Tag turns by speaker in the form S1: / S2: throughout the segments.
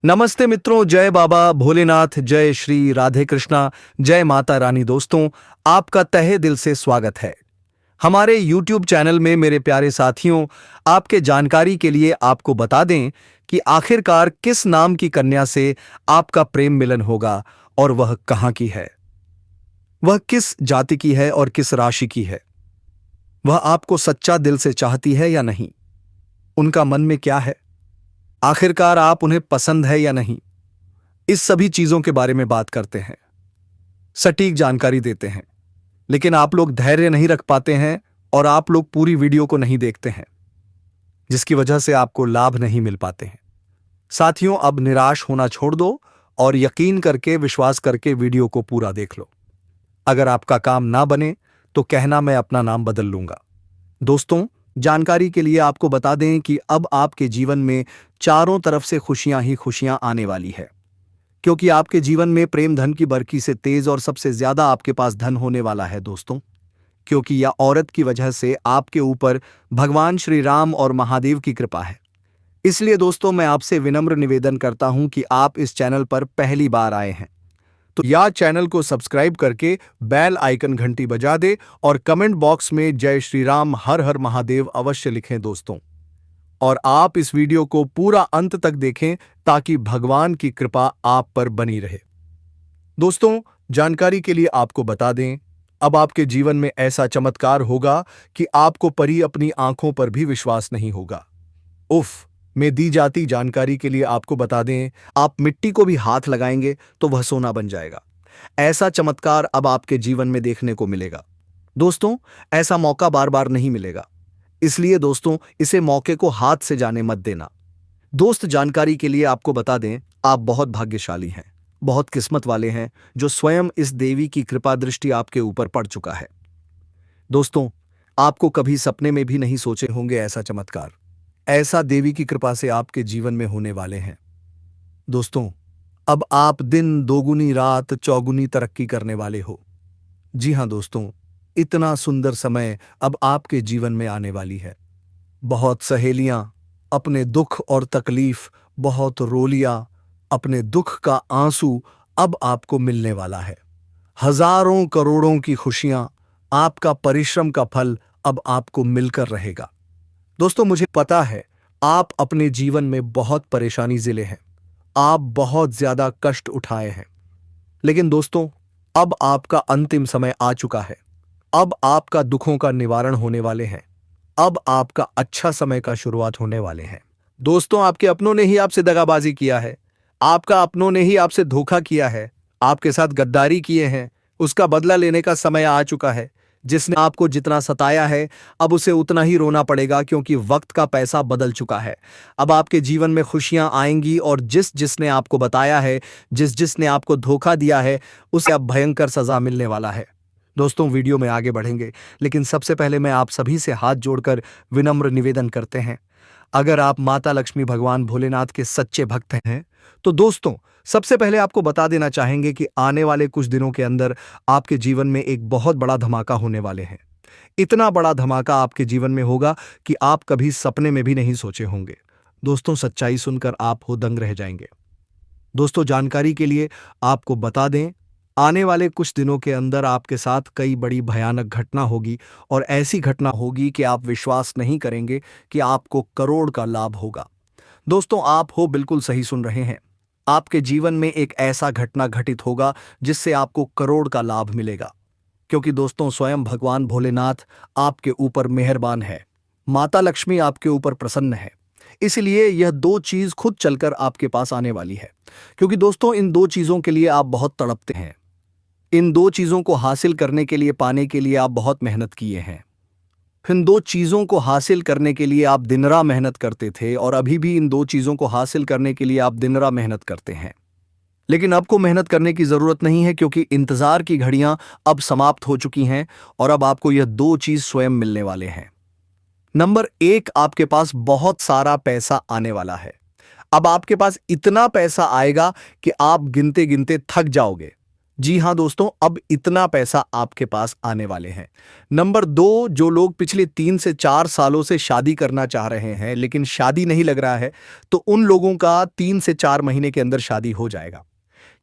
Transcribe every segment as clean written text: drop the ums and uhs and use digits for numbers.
S1: नमस्ते मित्रों, जय बाबा भोलेनाथ, जय श्री राधे कृष्णा, जय माता रानी। दोस्तों, आपका तहे दिल से स्वागत है हमारे YouTube चैनल में। मेरे प्यारे साथियों, आपके जानकारी के लिए आपको बता दें कि आखिरकार किस नाम की कन्या से आपका प्रेम मिलन होगा और वह कहां की है, वह किस जाति की है और किस राशि की है, वह आपको सच्चा दिल से चाहती है या नहीं, उनका मन में क्या है, आखिरकार आप उन्हें पसंद है या नहीं। इस सभी चीजों के बारे में बात करते हैं, सटीक जानकारी देते हैं। लेकिन आप लोग धैर्य नहीं रख पाते हैं और आप लोग पूरी वीडियो को नहीं देखते हैं, जिसकी वजह से आपको लाभ नहीं मिल पाते हैं। साथियों, अब निराश होना छोड़ दो और यकीन करके, विश्वास करके वीडियो को पूरा देख लो। अगर आपका काम ना बने तो कहना मैं अपना नाम बदल लूंगा। दोस्तों, जानकारी के लिए आपको बता दें कि अब आपके जीवन में चारों तरफ से खुशियां ही खुशियां आने वाली है, क्योंकि आपके जीवन में प्रेम धन की बरकी से तेज और सबसे ज्यादा आपके पास धन होने वाला है। दोस्तों, क्योंकि यह औरत की वजह से आपके ऊपर भगवान श्री राम और महादेव की कृपा है। इसलिए दोस्तों, मैं आपसे विनम्र निवेदन करता हूं कि आप इस चैनल पर पहली बार आए हैं तो या चैनल को सब्सक्राइब करके बेल आइकन घंटी बजा दे और कमेंट बॉक्स में जय श्री राम हर हर महादेव अवश्य लिखें। दोस्तों, और आप इस वीडियो को पूरा अंत तक देखें ताकि भगवान की कृपा आप पर बनी रहे। दोस्तों, जानकारी के लिए आपको बता दें, अब आपके जीवन में ऐसा चमत्कार होगा कि आपको परी अपनी आंखों पर भी विश्वास नहीं होगा। उफ में दी जाती जानकारी के लिए आपको बता दें, आप मिट्टी को भी हाथ लगाएंगे तो वह सोना बन जाएगा। ऐसा चमत्कार अब आपके जीवन में देखने को मिलेगा। दोस्तों, ऐसा मौका बार बार नहीं मिलेगा, इसलिए दोस्तों, इसे मौके को हाथ से जाने मत देना। दोस्त, जानकारी के लिए आपको बता दें, आप बहुत भाग्यशाली हैं, बहुत किस्मत वाले हैं, जो स्वयं इस देवी की कृपा दृष्टि आपके ऊपर पड़ चुका है। दोस्तों, आपको कभी सपने में भी नहीं सोचे होंगे ऐसा चमत्कार, ऐसा देवी की कृपा से आपके जीवन में होने वाले हैं। दोस्तों, अब आप दिन दोगुनी रात चौगुनी तरक्की करने वाले हो। जी हां दोस्तों, इतना सुंदर समय अब आपके जीवन में आने वाली है। बहुत सहेलियां अपने दुख और तकलीफ बहुत रो लिया, अपने दुख का आंसू अब आपको मिलने वाला है। हजारों करोड़ों की खुशियां, आपका परिश्रम का फल अब आपको मिलकर रहेगा। दोस्तों, मुझे पता है आप अपने जीवन में बहुत परेशानी जिले हैं, आप बहुत ज्यादा कष्ट उठाए हैं, लेकिन दोस्तों, अब आपका अंतिम समय आ चुका है। अब आपका दुखों का निवारण होने वाले हैं, अब आपका अच्छा समय का शुरुआत होने वाले हैं। दोस्तों, आपके अपनों ने ही आपसे दगाबाजी किया है, आपका अपनों ने ही आपसे धोखा किया है, आपके साथ गद्दारी किए हैं, उसका बदला लेने का समय आ चुका है। जिसने आपको जितना सताया है, अब उसे उतना ही रोना पड़ेगा, क्योंकि वक्त का पैसा बदल चुका है। अब आपके जीवन में खुशियां आएंगी और जिसने आपको बताया है, जिसने आपको धोखा दिया है, उसे अब भयंकर सजा मिलने वाला है। दोस्तों, वीडियो में आगे बढ़ेंगे, लेकिन सबसे पहले मैं आप सभी से हाथ जोड़कर विनम्र निवेदन करते हैं, अगर आप माता लक्ष्मी भगवान भोलेनाथ के सच्चे भक्त हैं तो दोस्तों, सबसे पहले आपको बता देना चाहेंगे कि आने वाले कुछ दिनों के अंदर आपके जीवन में एक बहुत बड़ा धमाका होने वाले हैं। इतना बड़ा धमाका आपके जीवन में होगा कि आप कभी सपने में भी नहीं सोचे होंगे। दोस्तों, सच्चाई सुनकर आप हो दंग रह जाएंगे। दोस्तों, जानकारी के लिए आपको बता दें, आने वाले कुछ दिनों के अंदर आपके साथ कई बड़ी भयानक घटना होगी, और ऐसी घटना होगी कि आप विश्वास नहीं करेंगे कि आपको करोड़ का लाभ होगा। दोस्तों, आप हो बिल्कुल सही सुन रहे हैं, आपके जीवन में एक ऐसा घटना घटित होगा जिससे आपको करोड़ का लाभ मिलेगा, क्योंकि दोस्तों, स्वयं भगवान भोलेनाथ आपके ऊपर मेहरबान है, माता लक्ष्मी आपके ऊपर प्रसन्न है। इसलिए यह दो चीज खुद चलकर आपके पास आने वाली है, क्योंकि दोस्तों, इन दो चीजों के लिए आप बहुत तड़पते हैं। इन दो चीजों को हासिल करने के लिए, पाने के लिए आप बहुत मेहनत किए हैं। इन दो चीजों को हासिल करने के लिए आप दिन रात मेहनत करते थे, और अभी भी इन दो चीजों को हासिल करने के लिए आप दिन रात मेहनत करते हैं। लेकिन आपको मेहनत करने की जरूरत नहीं है, क्योंकि इंतजार की घड़ियां अब समाप्त हो चुकी हैं और अब आपको यह दो चीज स्वयं मिलने वाले हैं। नंबर एक, आपके पास बहुत सारा पैसा आने वाला है। अब आपके पास इतना पैसा आएगा कि आप गिनते गिनते थक जाओगे। जी हाँ दोस्तों, अब इतना पैसा आपके पास आने वाले हैं। नंबर 2, जो लोग पिछले 3 से 4 सालों से शादी करना चाह रहे हैं लेकिन शादी नहीं लग रहा है, तो उन लोगों का 3 से 4 महीने के अंदर शादी हो जाएगा।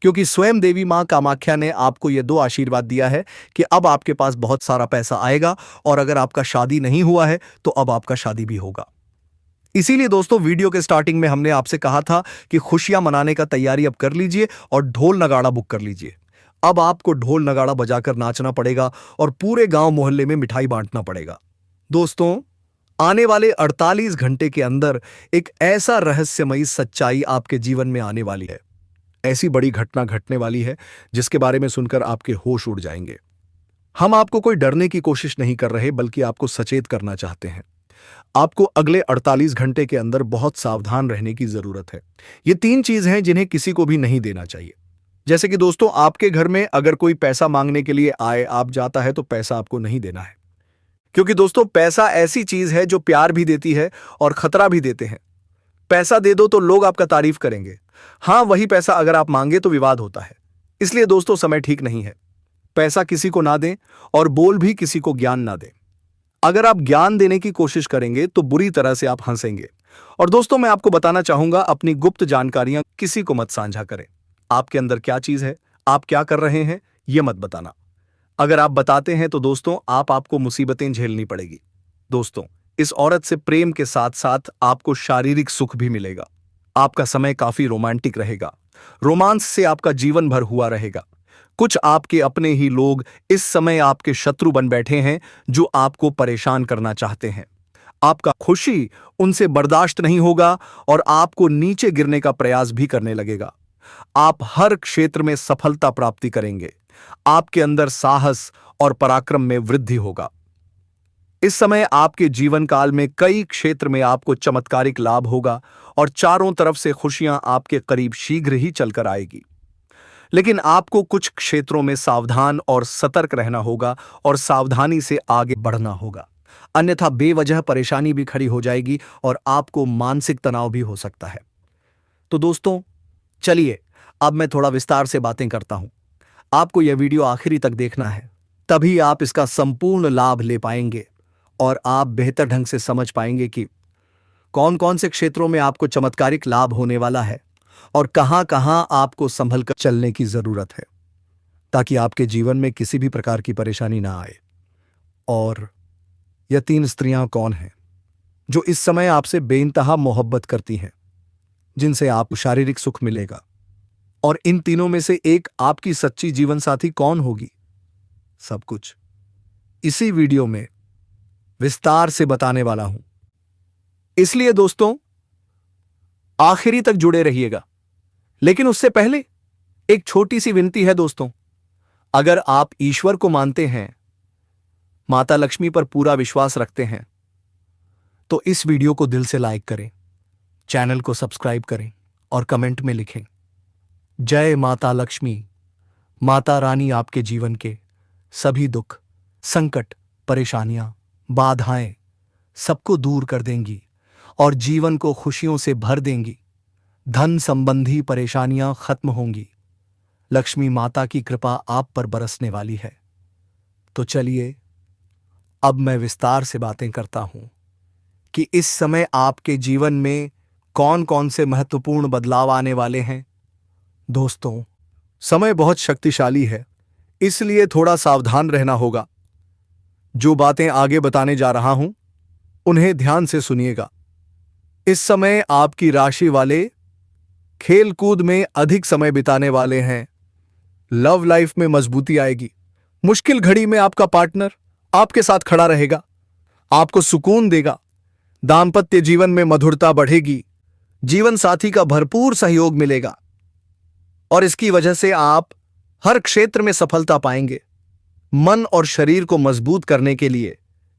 S1: क्योंकि स्वयं देवी मां कामाख्या ने आपको ये 2 आशीर्वाद दिया है कि अब आपके पास बहुत सारा पैसा आएगा, और अगर आपका शादी नहीं हुआ है तो अब आपका शादी भी होगा। इसीलिए दोस्तों, वीडियो के स्टार्टिंग में हमने आपसे कहा था कि खुशियां मनाने का तैयारी अब कर लीजिए और ढोल नगाड़ा बुक कर लीजिए। अब आपको ढोल नगाड़ा बजाकर नाचना पड़ेगा और पूरे गांव मोहल्ले में मिठाई बांटना पड़ेगा। दोस्तों, आने वाले 48 घंटे के अंदर एक ऐसा रहस्यमयी सच्चाई आपके जीवन में आने वाली है, ऐसी बड़ी घटना घटने वाली है जिसके बारे में सुनकर आपके होश उड़ जाएंगे। हम आपको कोई डरने की कोशिश नहीं कर रहे, बल्कि आपको सचेत करना चाहते हैं। आपको अगले 48 घंटे के अंदर बहुत सावधान रहने की जरूरत है। ये 3 चीज हैं जिन्हें किसी को भी नहीं देना चाहिए। जैसे कि दोस्तों, आपके घर में अगर कोई पैसा मांगने के लिए आए, आप जाता है, तो पैसा आपको नहीं देना है। क्योंकि दोस्तों, पैसा ऐसी चीज है जो प्यार भी देती है और खतरा भी देते हैं। पैसा दे दो तो लोग आपका तारीफ करेंगे। हां, वही पैसा अगर आप मांगे तो विवाद होता है। इसलिए दोस्तों, समय ठीक नहीं है। पैसा किसी को ना दें और बोल भी किसी को ज्ञान ना दें। अगर आप ज्ञान देने की कोशिश करेंगे तो बुरी तरह से आप हंसेंगे। और दोस्तों, मैं आपको बताना चाहूंगा, अपनी गुप्त जानकारियां किसी को मत साझा करें। आपके अंदर क्या चीज है, आप क्या कर रहे हैं, यह मत बताना। अगर आप बताते हैं तो दोस्तों, आपको मुसीबतें झेलनी पड़ेगी। दोस्तों, इस औरत से प्रेम के साथ साथ आपको शारीरिक सुख भी मिलेगा। आपका समय काफी रोमांटिक रहेगा। रोमांस से आपका जीवन भर हुआ रहेगा। कुछ आपके अपने ही लोग इस समय आपके शत्रु बन बैठे हैं, जो आपको परेशान करना चाहते हैं। आपका खुशी उनसे बर्दाश्त नहीं होगा और आपको नीचे गिरने का प्रयास भी करने लगेगा। आप हर क्षेत्र में सफलता प्राप्ति करेंगे। आपके अंदर साहस और पराक्रम में वृद्धि होगा। इस समय आपके जीवन काल में कई क्षेत्र में आपको चमत्कारिक लाभ होगा और चारों तरफ से खुशियां आपके करीब शीघ्र ही चलकर आएगी। लेकिन आपको कुछ क्षेत्रों में सावधान और सतर्क रहना होगा और सावधानी से आगे बढ़ना होगा, अन्यथा बेवजह परेशानी भी खड़ी हो जाएगी और आपको मानसिक तनाव भी हो सकता है। तो दोस्तों, चलिए अब मैं थोड़ा विस्तार से बातें करता हूं। आपको यह वीडियो आखिरी तक देखना है, तभी आप इसका संपूर्ण लाभ ले पाएंगे और आप बेहतर ढंग से समझ पाएंगे कि कौन कौन से क्षेत्रों में आपको चमत्कारिक लाभ होने वाला है और कहां कहां आपको संभल कर चलने की जरूरत है, ताकि आपके जीवन में किसी भी प्रकार की परेशानी ना आए। और यह 3 स्त्रियां कौन हैं जो इस समय आपसे बेइंतहा मोहब्बत करती हैं, जिनसे आपको शारीरिक सुख मिलेगा, और इन तीनों में से एक आपकी सच्ची जीवन साथी कौन होगी, सब कुछ इसी वीडियो में विस्तार से बताने वाला हूं। इसलिए दोस्तों, आखिरी तक जुड़े रहिएगा। लेकिन उससे पहले एक छोटी सी विनती है दोस्तों, अगर आप ईश्वर को मानते हैं, माता लक्ष्मी पर पूरा विश्वास रखते हैं, तो इस वीडियो को दिल से लाइक करें, चैनल को सब्सक्राइब करें और कमेंट में लिखें, जय माता लक्ष्मी। माता रानी आपके जीवन के सभी दुख, संकट, परेशानियां, बाधाएं सबको दूर कर देंगी और जीवन को खुशियों से भर देंगी। धन संबंधी परेशानियां खत्म होंगी। लक्ष्मी माता की कृपा आप पर बरसने वाली है। तो चलिए अब मैं विस्तार से बातें करता हूं कि इस समय आपके जीवन में कौन कौन से महत्वपूर्ण बदलाव आने वाले हैं। दोस्तों, समय बहुत शक्तिशाली है, इसलिए थोड़ा सावधान रहना होगा। जो बातें आगे बताने जा रहा हूं, उन्हें ध्यान से सुनिएगा। इस समय आपकी राशि वाले खेल कूद में अधिक समय बिताने वाले हैं। लव लाइफ में मजबूती आएगी। मुश्किल घड़ी में आपका पार्टनर आपके साथ खड़ा रहेगा, आपको सुकून देगा। दांपत्य जीवन में मधुरता बढ़ेगी। जीवन साथी का भरपूर सहयोग मिलेगा और इसकी वजह से आप हर क्षेत्र में सफलता पाएंगे। मन और शरीर को मजबूत करने के लिए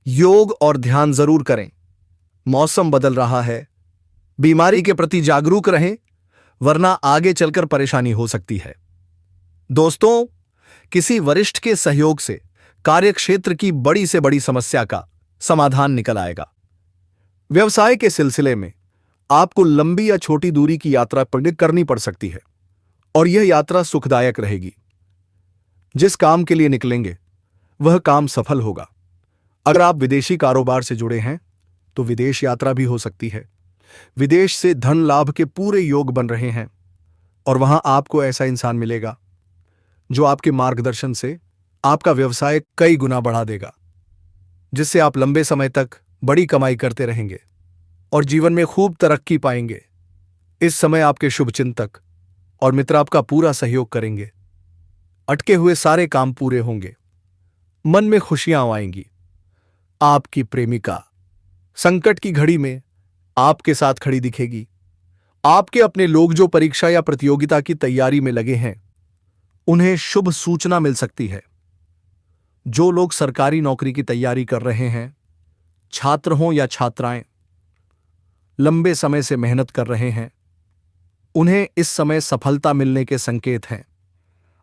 S1: योग और ध्यान जरूर करें। मौसम बदल रहा है, बीमारी के प्रति जागरूक रहें, वरना आगे चलकर परेशानी हो सकती है। दोस्तों, किसी वरिष्ठ के सहयोग से कार्यक्षेत्र की बड़ी से बड़ी समस्या का समाधान निकल आएगा। व्यवसाय के सिलसिले में आपको लंबी या छोटी दूरी की यात्रा करनी पड़ सकती है और यह यात्रा सुखदायक रहेगी। जिस काम के लिए निकलेंगे वह काम सफल होगा। अगर आप विदेशी कारोबार से जुड़े हैं तो विदेश यात्रा भी हो सकती है। विदेश से धन लाभ के पूरे योग बन रहे हैं और वहां आपको ऐसा इंसान मिलेगा जो आपके मार्गदर्शन से आपका व्यवसाय कई गुना बढ़ा देगा, जिससे आप लंबे समय तक बड़ी कमाई करते रहेंगे और जीवन में खूब तरक्की पाएंगे। इस समय आपके शुभचिंतक और मित्र आपका पूरा सहयोग करेंगे। अटके हुए सारे काम पूरे होंगे, मन में खुशियां आएंगी। आपकी प्रेमिका संकट की घड़ी में आपके साथ खड़ी दिखेगी। आपके अपने लोग जो परीक्षा या प्रतियोगिता की तैयारी में लगे हैं, उन्हें शुभ सूचना मिल सकती है। जो लोग सरकारी नौकरी की तैयारी कर रहे हैं, छात्र हों या छात्राएं, लंबे समय से मेहनत कर रहे हैं, उन्हें इस समय सफलता मिलने के संकेत हैं।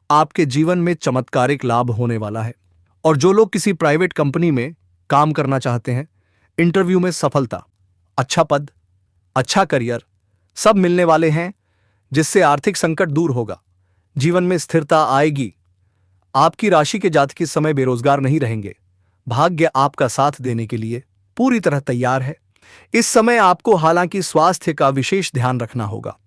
S1: आपके जीवन में चमत्कारिक लाभ होने वाला है। और जो लोग किसी प्राइवेट कंपनी में काम करना चाहते हैं, इंटरव्यू में सफलता, अच्छा पद, अच्छा करियर सब मिलने वाले हैं, जिससे आर्थिक संकट दूर होगा, जीवन में स्थिरता आएगी। आपकी राशि के जातक इस समय बेरोजगार नहीं रहेंगे। भाग्य आपका साथ देने के लिए पूरी तरह तैयार है। इस समय आपको हालांकि स्वास्थ्य का विशेष ध्यान रखना होगा,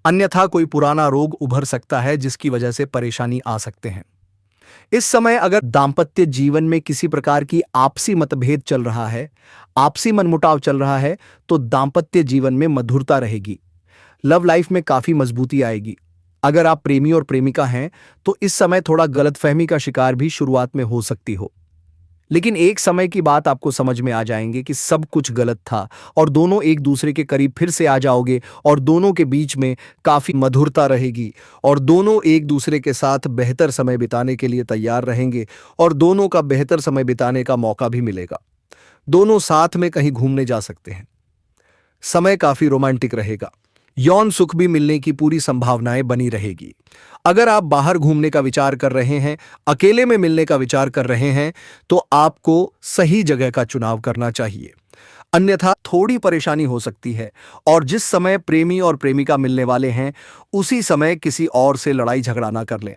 S1: अन्यथा कोई पुराना रोग उभर सकता है जिसकी वजह से परेशानी आ सकते हैं। इस समय अगर दांपत्य जीवन में किसी प्रकार की आपसी मतभेद चल रहा है, आपसी मनमुटाव चल रहा है, तो दांपत्य जीवन में मधुरता रहेगी। लव लाइफ में काफी मजबूती आएगी। अगर आप प्रेमी और प्रेमिका हैं तो इस समय थोड़ा गलतफहमी का शिकार भी शुरुआत में हो सकती हो, लेकिन एक समय की बात आपको समझ में आ जाएंगे कि सब कुछ गलत था और दोनों एक दूसरे के करीब फिर से आ जाओगे और दोनों के बीच में काफी मधुरता रहेगी और दोनों एक दूसरे के साथ बेहतर समय बिताने के लिए तैयार रहेंगे और दोनों का बेहतर समय बिताने का मौका भी मिलेगा। दोनों साथ में कहीं घूमने जा सकते हैं। समय काफी रोमांटिक रहेगा। यौन सुख भी मिलने की पूरी संभावनाएं बनी रहेगी। अगर आप बाहर घूमने का विचार कर रहे हैं, अकेले में मिलने का विचार कर रहे हैं, तो आपको सही जगह का चुनाव करना चाहिए, अन्यथा थोड़ी परेशानी हो सकती है। और जिस समय प्रेमी और प्रेमिका मिलने वाले हैं, उसी समय किसी और से लड़ाई झगड़ा ना कर लें,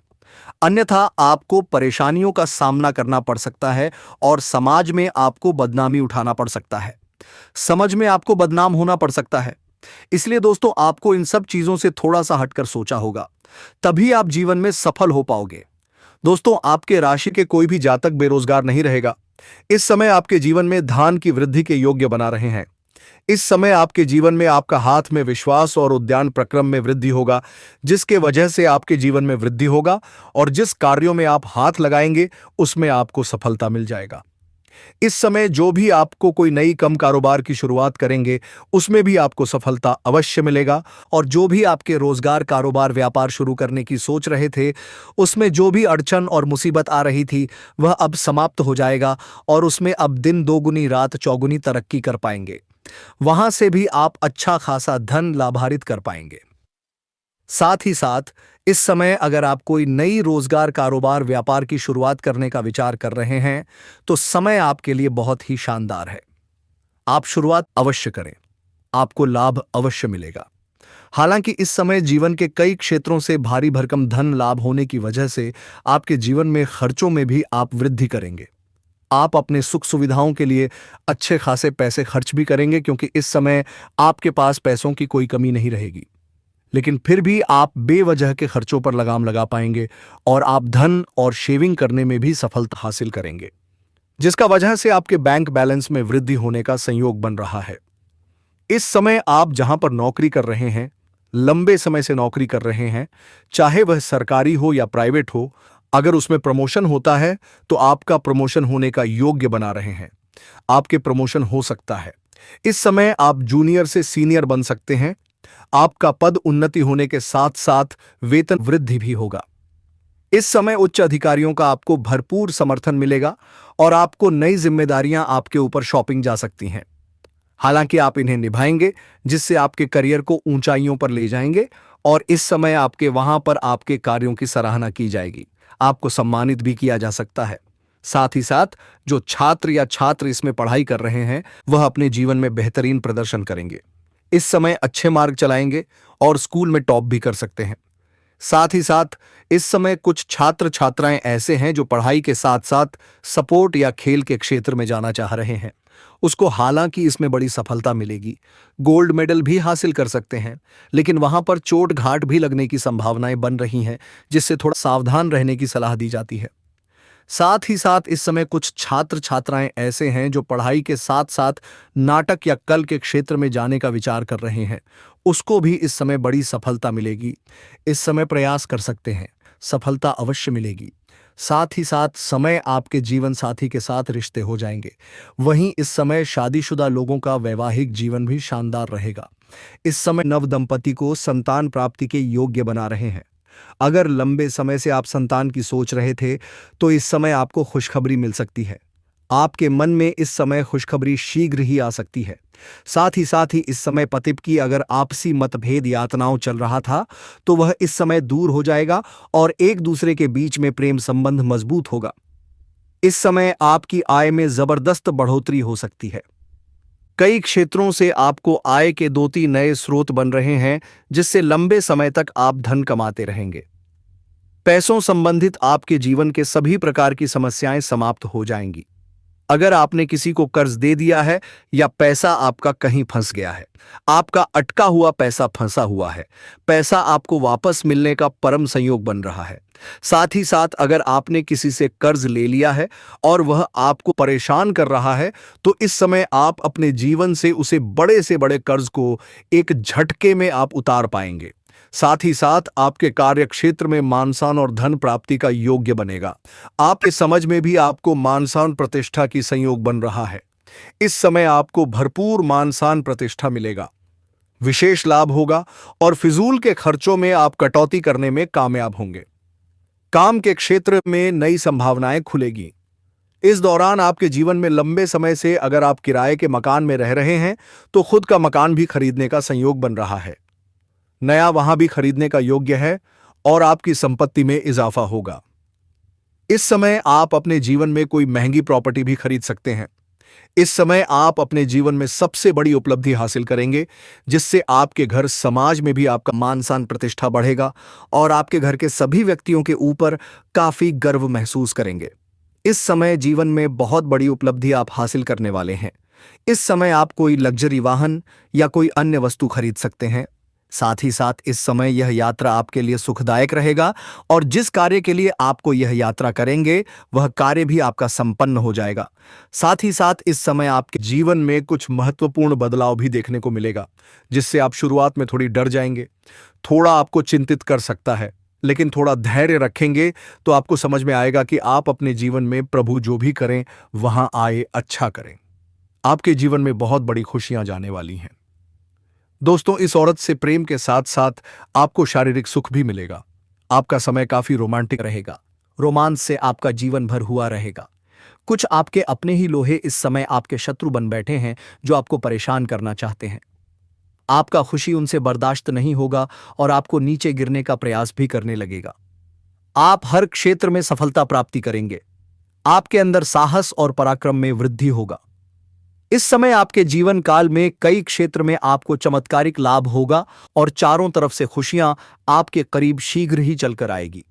S1: अन्यथा आपको परेशानियों का सामना करना पड़ सकता है और समाज में आपको बदनामी उठाना पड़ सकता है। समझ में आपको बदनाम होना पड़ सकता है। इसलिए दोस्तों, आपको इन सब चीजों से थोड़ा सा हटकर सोचा होगा, तभी आप जीवन में सफल हो पाओगे। दोस्तों, आपके राशि के कोई भी जातक बेरोजगार नहीं रहेगा। इस समय आपके जीवन में धान की वृद्धि के योग्य बना रहे हैं। इस समय आपके जीवन में आपका हाथ में विश्वास और उद्यान प्रक्रम में वृद्धि होगा, जिसके वजह से आपके जीवन में वृद्धि होगा और जिस कार्यों में आप हाथ लगाएंगे उसमें आपको सफलता मिल जाएगा। इस समय जो भी आपको कोई नई कम कारोबार की शुरुआत करेंगे, उसमें भी आपको सफलता अवश्य मिलेगा। और जो भी आपके रोजगार, कारोबार, व्यापार शुरू करने की सोच रहे थे, उसमें जो भी अड़चन और मुसीबत आ रही थी, वह अब समाप्त हो जाएगा और उसमें अब दिन दोगुनी रात चौगुनी तरक्की कर पाएंगे। वहां से भी आप अच्छा खासा धन लाभान्वित कर पाएंगे। साथ ही साथ इस समय अगर आप कोई नई रोजगार, कारोबार, व्यापार की शुरुआत करने का विचार कर रहे हैं, तो समय आपके लिए बहुत ही शानदार है। आप शुरुआत अवश्य करें, आपको लाभ अवश्य मिलेगा। हालांकि इस समय जीवन के कई क्षेत्रों से भारी भरकम धन लाभ होने की वजह से आपके जीवन में खर्चों में भी आप वृद्धि करेंगे। आप अपने सुख सुविधाओं के लिए अच्छे खासे पैसे खर्च भी करेंगे, क्योंकि इस समय आपके पास पैसों की कोई कमी नहीं रहेगी। लेकिन फिर भी आप बेवजह के खर्चों पर लगाम लगा पाएंगे और आप धन और शेविंग करने में भी सफलता हासिल करेंगे, जिसका वजह से आपके बैंक बैलेंस में वृद्धि होने का संयोग बन रहा है। इस समय आप जहां पर नौकरी कर रहे हैं, लंबे समय से नौकरी कर रहे हैं, चाहे वह सरकारी हो या प्राइवेट हो, अगर उसमें प्रमोशन होता है तो आपका प्रमोशन होने का योग्य बना रहे हैं। आपके प्रमोशन हो सकता है। इस समय आप जूनियर से सीनियर बन सकते हैं। आपका पद उन्नति होने के साथ साथ वेतन वृद्धि भी होगा। इस समय उच्च अधिकारियों का आपको भरपूर समर्थन मिलेगा और आपको नई जिम्मेदारियां आपके ऊपर सौंपी जा सकती हैं। हालांकि आप इन्हें निभाएंगे, जिससे आपके करियर को ऊंचाइयों पर ले जाएंगे और इस समय आपके वहां पर आपके कार्यों की सराहना की जाएगी। आपको सम्मानित भी किया जा सकता है। साथ ही साथ जो छात्र या छात्र इसमें पढ़ाई कर रहे हैं, वह अपने जीवन में बेहतरीन प्रदर्शन करेंगे। इस समय अच्छे मार्ग चलाएंगे और स्कूल में टॉप भी कर सकते हैं। साथ ही साथ इस समय कुछ छात्र छात्राएं ऐसे हैं जो पढ़ाई के साथ साथ सपोर्ट या खेल के क्षेत्र में जाना चाह रहे हैं। उसको हालांकि इसमें बड़ी सफलता मिलेगी, गोल्ड मेडल भी हासिल कर सकते हैं, लेकिन वहां पर चोट घाट भी लगने की संभावनाएं बन रही हैं, जिससे थोड़ा सावधान रहने की सलाह दी जाती है। साथ ही साथ इस समय कुछ छात्र छात्राएं ऐसे हैं जो पढ़ाई के साथ साथ नाटक या कला के क्षेत्र में जाने का विचार कर रहे हैं। उसको भी इस समय बड़ी सफलता मिलेगी। इस समय प्रयास कर सकते हैं, सफलता अवश्य मिलेगी। साथ ही साथ समय आपके जीवन साथी के साथ रिश्ते हो जाएंगे। वहीं इस समय शादीशुदा लोगों का वैवाहिक जीवन भी शानदार रहेगा। इस समय नव दंपति को संतान प्राप्ति के योग्य बना रहे हैं। अगर लंबे समय से आप संतान की सोच रहे थे तो इस समय आपको खुशखबरी मिल सकती है। आपके मन में इस समय खुशखबरी शीघ्र ही आ सकती है। साथ ही इस समय पति की अगर आपसी मतभेद यातनाओं चल रहा था तो वह इस समय दूर हो जाएगा और एक दूसरे के बीच में प्रेम संबंध मजबूत होगा। इस समय आपकी आय में जबरदस्त बढ़ोतरी हो सकती है। कई क्षेत्रों से आपको आय के 2-3 नए स्रोत बन रहे हैं, जिससे लंबे समय तक आप धन कमाते रहेंगे। पैसों संबंधित आपके जीवन के सभी प्रकार की समस्याएं समाप्त हो जाएंगी। अगर आपने किसी को कर्ज दे दिया है या पैसा आपका कहीं फंस गया है, आपका अटका हुआ पैसा फंसा हुआ है, पैसा आपको वापस मिलने का परम संयोग बन रहा है। साथ ही साथ अगर आपने किसी से कर्ज ले लिया है और वह आपको परेशान कर रहा है, तो इस समय आप अपने जीवन से उसे बड़े से बड़े कर्ज को एक झटके में आप उतार पाएंगे। साथ ही साथ आपके कार्य क्षेत्र में मान-सम्मान और धन प्राप्ति का योग्य बनेगा। आपके समझ में भी आपको मान-सम्मान प्रतिष्ठा की संयोग बन रहा है। इस समय आपको भरपूर मान-सम्मान प्रतिष्ठा मिलेगा, विशेष लाभ होगा और फिजूल के खर्चों में आप कटौती करने में कामयाब होंगे। काम के क्षेत्र में नई संभावनाएं खुलेगी। इस दौरान आपके जीवन में लंबे समय से अगर आप किराए के मकान में रह रहे हैं तो खुद का मकान भी खरीदने का संयोग बन रहा है। नया वहां भी खरीदने का योग्य है और आपकी संपत्ति में इजाफा होगा। इस समय आप अपने जीवन में कोई महंगी प्रॉपर्टी भी खरीद सकते हैं। इस समय आप अपने जीवन में सबसे बड़ी उपलब्धि हासिल करेंगे, जिससे आपके घर समाज में भी आपका मान सम्मान प्रतिष्ठा बढ़ेगा और आपके घर के सभी व्यक्तियों के ऊपर काफी गर्व महसूस करेंगे। इस समय जीवन में बहुत बड़ी उपलब्धि आप हासिल करने वाले हैं। इस समय आप कोई लग्जरी वाहन या कोई अन्य वस्तु खरीद सकते हैं। साथ ही साथ इस समय यह यात्रा आपके लिए सुखदायक रहेगा और जिस कार्य के लिए आपको यह यात्रा करेंगे वह कार्य भी आपका संपन्न हो जाएगा। साथ ही साथ इस समय आपके जीवन में कुछ महत्वपूर्ण बदलाव भी देखने को मिलेगा, जिससे आप शुरुआत में थोड़ी डर जाएंगे, थोड़ा आपको चिंतित कर सकता है, लेकिन थोड़ा धैर्य रखेंगे तो आपको समझ में आएगा कि आप अपने जीवन में प्रभु जो भी करें वहां आए अच्छा करें। आपके जीवन में बहुत बड़ी खुशियां जाने वाली हैं। दोस्तों, इस औरत से प्रेम के साथ साथ आपको शारीरिक सुख भी मिलेगा। आपका समय काफी रोमांटिक रहेगा। रोमांस से आपका जीवन भर हुआ रहेगा। कुछ आपके अपने ही लोहे इस समय आपके शत्रु बन बैठे हैं जो आपको परेशान करना चाहते हैं। आपका खुशी उनसे बर्दाश्त नहीं होगा और आपको नीचे गिरने का प्रयास भी करने लगेगा। आप हर क्षेत्र में सफलता प्राप्ति करेंगे। आपके अंदर साहस और पराक्रम में वृद्धि होगा। इस समय आपके जीवन काल में कई क्षेत्र में आपको चमत्कारिक लाभ होगा और चारों तरफ से खुशियां आपके करीब शीघ्र ही चलकर आएगी।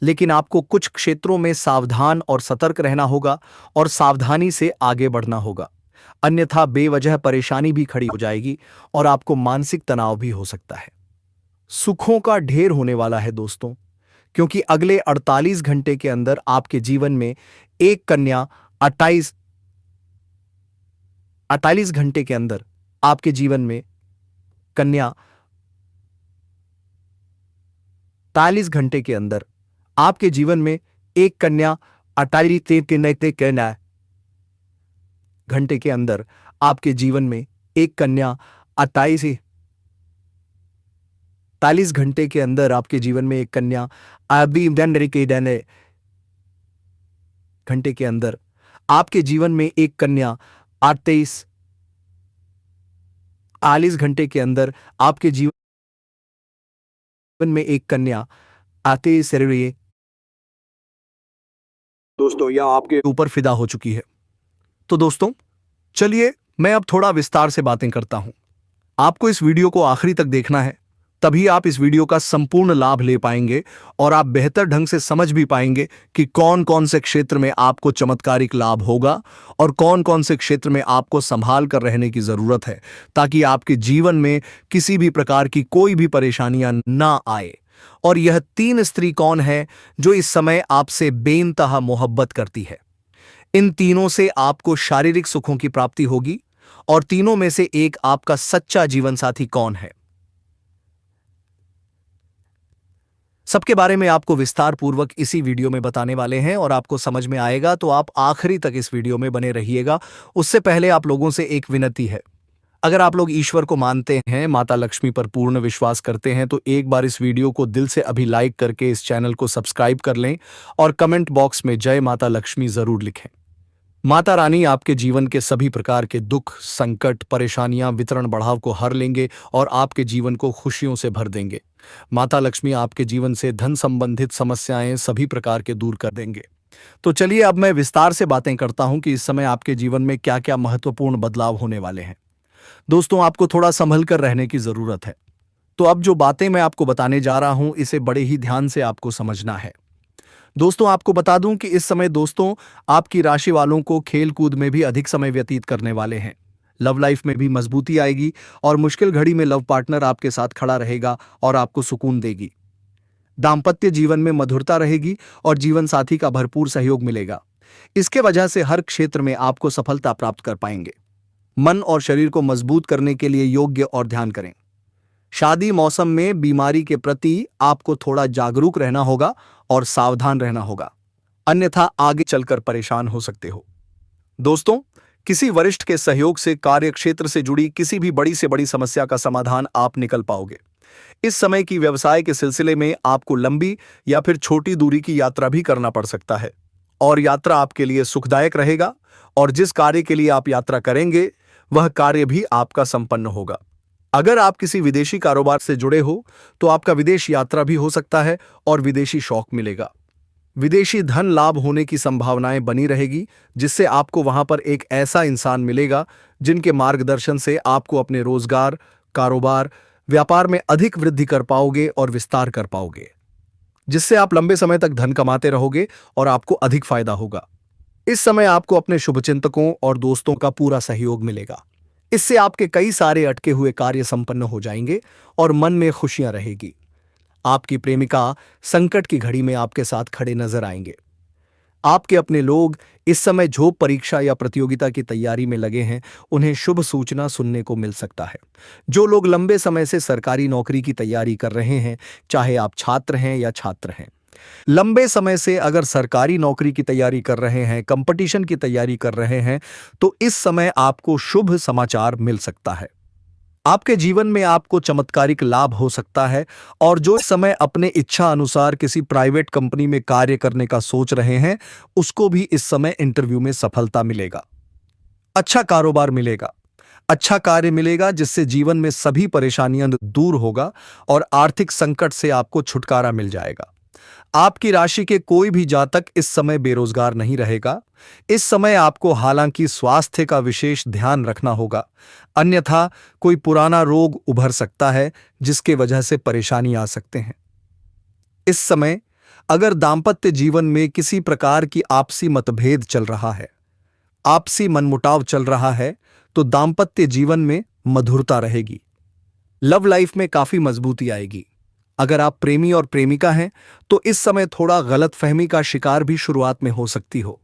S1: लेकिन आपको कुछ क्षेत्रों में सावधान और सतर्क रहना होगा और सावधानी से आगे बढ़ना होगा, अन्यथा बेवजह परेशानी भी खड़ी हो जाएगी और आपको मानसिक तनाव भी हो सकता है। सुखों का ढेर होने वाला है दोस्तों, क्योंकि अगले 48 घंटे के अंदर आपके जीवन में एक कन्या 48 घंटे के अंदर आपके जीवन में कन्या 48 घंटे के अंदर आपके जीवन में एक कन्या 48 घंटे के अंदर आपके जीवन में एक कन्या 48 घंटे के अंदर आपके जीवन में एक कन्या घंटे के अंदर आपके जीवन में एक कन्या 48 घंटे के अंदर आपके जीवन में एक कन्या 48 दोस्तों यह आपके ऊपर फिदा हो चुकी है। तो दोस्तों चलिए मैं अब थोड़ा विस्तार से बातें करता हूं। आपको इस वीडियो को आखिरी तक देखना है। तभी आप इस वीडियो का संपूर्ण लाभ ले पाएंगे और आप बेहतर ढंग से समझ भी पाएंगे कि कौन कौन से क्षेत्र में आपको चमत्कारिक लाभ होगा और कौन कौन से क्षेत्र में आपको संभाल कर रहने की जरूरत है, ताकि आपके जीवन में किसी भी प्रकार की कोई भी परेशानियां ना आए। और यह 3 स्त्री कौन है जो इस समय आपसे बेइंतहा मोहब्बत करती है? इन तीनों से आपको शारीरिक सुखों की प्राप्ति होगी। और तीनों में से एक आपका सच्चा जीवन साथी कौन है, सबके बारे में आपको विस्तार पूर्वक इसी वीडियो में बताने वाले हैं और आपको समझ में आएगा, तो आप आखिरी तक इस वीडियो में बने रहिएगा। उससे पहले आप लोगों से एक विनती है, अगर आप लोग ईश्वर को मानते हैं, माता लक्ष्मी पर पूर्ण विश्वास करते हैं, तो एक बार इस वीडियो को दिल से अभी लाइक करके इस चैनल को सब्सक्राइब कर लें और कमेंट बॉक्स में जय माता लक्ष्मी जरूर लिखें। माता रानी आपके जीवन के सभी प्रकार के दुख, संकट, परेशानियां, वितरण बढ़ाव को हर लेंगे और आपके जीवन को खुशियों से भर देंगे। माता लक्ष्मी आपके जीवन से धन संबंधित समस्याएं सभी प्रकार के दूर कर देंगे। तो चलिए अब मैं विस्तार से बातें करता हूं कि इस समय आपके जीवन में क्या क्या महत्वपूर्ण बदलाव होने वाले हैं। दोस्तों, आपको थोड़ा संभल कर रहने की जरूरत है। तो अब जो बातें मैं आपको बताने जा रहा हूं, इसे बड़े ही ध्यान से आपको समझना है। दोस्तों, आपको बता दूं कि इस समय दोस्तों आपकी राशि वालों को खेल कूद में भी अधिक समय व्यतीत करने वाले हैं। लव लाइफ में भी मजबूती आएगी और मुश्किल घड़ी में लव पार्टनर आपके साथ खड़ा रहेगा और आपको सुकून देगी। दाम्पत्य जीवन में मधुरता रहेगी और जीवन साथी का भरपूर सहयोग मिलेगा। इसके वजह से हर क्षेत्र में आपको सफलता प्राप्त कर पाएंगे। मन और शरीर को मजबूत करने के लिए योग्य और ध्यान करें। शादी मौसम में बीमारी के प्रति आपको थोड़ा जागरूक रहना होगा और सावधान रहना होगा, अन्यथा आगे चलकर परेशान हो सकते हो। दोस्तों, किसी वरिष्ठ के सहयोग से कार्य क्षेत्र से जुड़ी किसी भी बड़ी से बड़ी समस्या का समाधान आप निकल पाओगे। इस समय की व्यवसाय के सिलसिले में आपको लंबी या फिर छोटी दूरी की यात्रा भी करना पड़ सकता है और यात्रा आपके लिए सुखदायक रहेगा और जिस कार्य के लिए आप यात्रा करेंगे वह कार्य भी आपका संपन्न होगा। अगर आप किसी विदेशी कारोबार से जुड़े हो तो आपका विदेश यात्रा भी हो सकता है और विदेशी शौक मिलेगा। विदेशी धन लाभ होने की संभावनाएं बनी रहेगी, जिससे आपको वहां पर एक ऐसा इंसान मिलेगा जिनके मार्गदर्शन से आपको अपने रोजगार, कारोबार, व्यापार में अधिक वृद्धि कर पाओगे और विस्तार कर पाओगे, जिससे आप लंबे समय तक धन कमाते रहोगे और आपको अधिक फायदा होगा। इस समय आपको अपने शुभचिंतकों और दोस्तों का पूरा सहयोग मिलेगा। इससे आपके कई सारे अटके हुए कार्य संपन्न हो जाएंगे और मन में खुशियां रहेगी। आपकी प्रेमिका संकट की घड़ी में आपके साथ खड़े नजर आएंगे। आपके अपने लोग इस समय जो परीक्षा या प्रतियोगिता की तैयारी में लगे हैं, उन्हें शुभ सूचना सुनने को मिल सकता है। जो लोग लंबे समय से सरकारी नौकरी की तैयारी कर रहे हैं, चाहे आप छात्र हैं या छात्र हैं, लंबे समय से अगर सरकारी नौकरी की तैयारी कर रहे हैं, कंपटीशन की तैयारी कर रहे हैं, तो इस समय आपको शुभ समाचार मिल सकता है। आपके जीवन में आपको चमत्कारिक लाभ हो सकता है और जो इस समय अपने इच्छा अनुसार किसी प्राइवेट कंपनी में कार्य करने का सोच रहे हैं, उसको भी इस समय इंटरव्यू में सफलता मिलेगा। अच्छा कारोबार मिलेगा, अच्छा कार्य मिलेगा, जिससे जीवन में सभी परेशानियां दूर होगा और आर्थिक संकट से आपको छुटकारा मिल जाएगा। आपकी राशि के कोई भी जातक इस समय बेरोजगार नहीं रहेगा। इस समय आपको हालांकि स्वास्थ्य का विशेष ध्यान रखना होगा, अन्यथा कोई पुराना रोग उभर सकता है जिसके वजह से परेशानी आ सकते हैं। इस समय अगर दाम्पत्य जीवन में किसी प्रकार की आपसी मतभेद चल रहा है, आपसी मनमुटाव चल रहा है, तो दाम्पत्य जीवन में मधुरता रहेगी। लव लाइफ में काफी मजबूती आएगी। अगर आप प्रेमी और प्रेमिका हैं तो इस समय थोड़ा गलतफहमी का शिकार भी शुरुआत में हो सकती हो,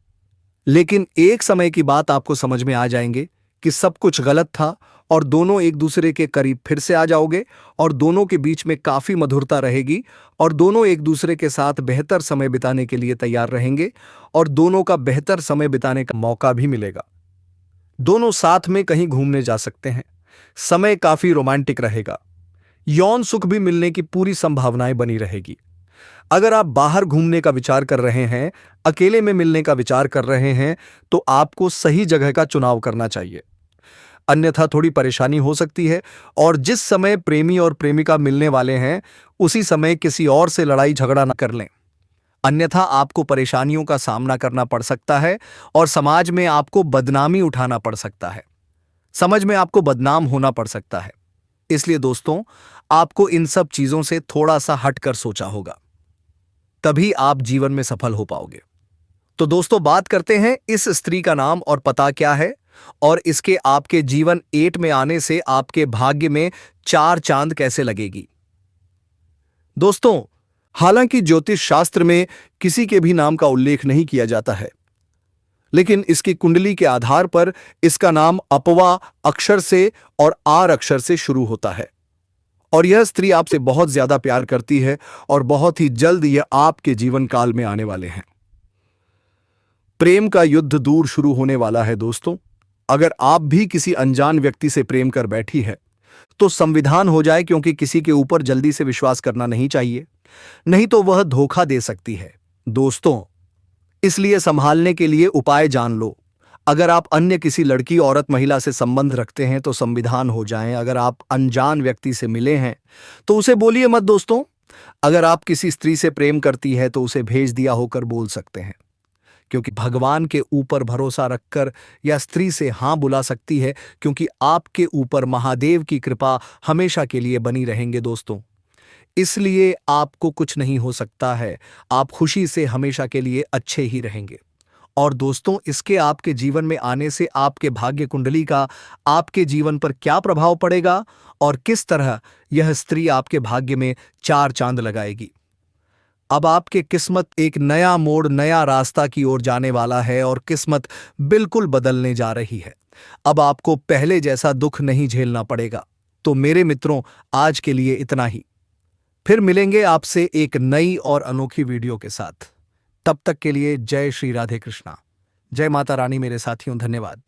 S1: लेकिन एक समय की बात आपको समझ में आ जाएंगे कि सब कुछ गलत था और दोनों एक दूसरे के करीब फिर से आ जाओगे और दोनों के बीच में काफी मधुरता रहेगी और दोनों एक दूसरे के साथ बेहतर समय बिताने के लिए तैयार रहेंगे और दोनों का बेहतर समय बिताने का मौका भी मिलेगा। दोनों साथ में कहीं घूमने जा सकते हैं। समय काफी रोमांटिक रहेगा। यौन सुख भी मिलने की पूरी संभावनाएं बनी रहेगी। अगर आप बाहर घूमने का विचार कर रहे हैं, अकेले में मिलने का विचार कर रहे हैं, तो आपको सही जगह का चुनाव करना चाहिए, अन्यथा थोड़ी परेशानी हो सकती है। और जिस समय प्रेमी और प्रेमिका मिलने वाले हैं, उसी समय किसी और से लड़ाई झगड़ा न कर लें, अन्यथा आपको परेशानियों का सामना करना पड़ सकता है और समाज में आपको बदनामी उठाना पड़ सकता है, समझ में आपको बदनाम होना पड़ सकता है। इसलिए दोस्तों, आपको इन सब चीजों से थोड़ा सा हटकर सोचा होगा, तभी आप जीवन में सफल हो पाओगे। तो दोस्तों, बात करते हैं इस स्त्री का नाम और पता क्या है, और इसके आपके जीवन 8 में आने से आपके भाग्य में 4 चांद कैसे लगेगी। दोस्तों, हालांकि ज्योतिष शास्त्र में किसी के भी नाम का उल्लेख नहीं किया जाता है, लेकिन इसकी कुंडली के आधार पर इसका नाम अपवा अक्षर से और आर अक्षर से शुरू होता है, और यह स्त्री आपसे बहुत ज्यादा प्यार करती है और बहुत ही जल्द यह आपके जीवन काल में आने वाले हैं। प्रेम का युद्ध दूर शुरू होने वाला है दोस्तों। अगर आप भी किसी अनजान व्यक्ति से प्रेम कर बैठी है तो संविधान हो जाए, क्योंकि किसी के ऊपर जल्दी से विश्वास करना नहीं चाहिए, नहीं तो वह धोखा दे सकती है दोस्तों। इसलिए संभालने के लिए उपाय जान लो। अगर आप अन्य किसी लड़की, औरत, महिला से संबंध रखते हैं तो संविधान हो जाएं। अगर आप अनजान व्यक्ति से मिले हैं तो उसे बोलिए मत दोस्तों। अगर आप किसी स्त्री से प्रेम करती है तो उसे भेज दिया होकर बोल सकते हैं, क्योंकि भगवान के ऊपर भरोसा रखकर या स्त्री से हां बुला सकती है, क्योंकि आपके ऊपर महादेव की कृपा हमेशा के लिए बनी रहेंगे दोस्तों। इसलिए आपको कुछ नहीं हो सकता है, आप खुशी से हमेशा के लिए अच्छे ही रहेंगे। और दोस्तों, इसके आपके जीवन में आने से आपके भाग्य कुंडली का आपके जीवन पर क्या प्रभाव पड़ेगा और किस तरह यह स्त्री आपके भाग्य में 4 चांद लगाएगी। अब आपके किस्मत एक नया मोड़, नया रास्ता की ओर जाने वाला है और किस्मत बिल्कुल बदलने जा रही है। अब आपको पहले जैसा दुख नहीं झेलना पड़ेगा। तो मेरे मित्रों, आज के लिए इतना ही। फिर मिलेंगे आपसे एक नई और अनोखी वीडियो के साथ। तब तक के लिए जय श्री राधे कृष्णा, जय माता रानी मेरे साथियों, धन्यवाद।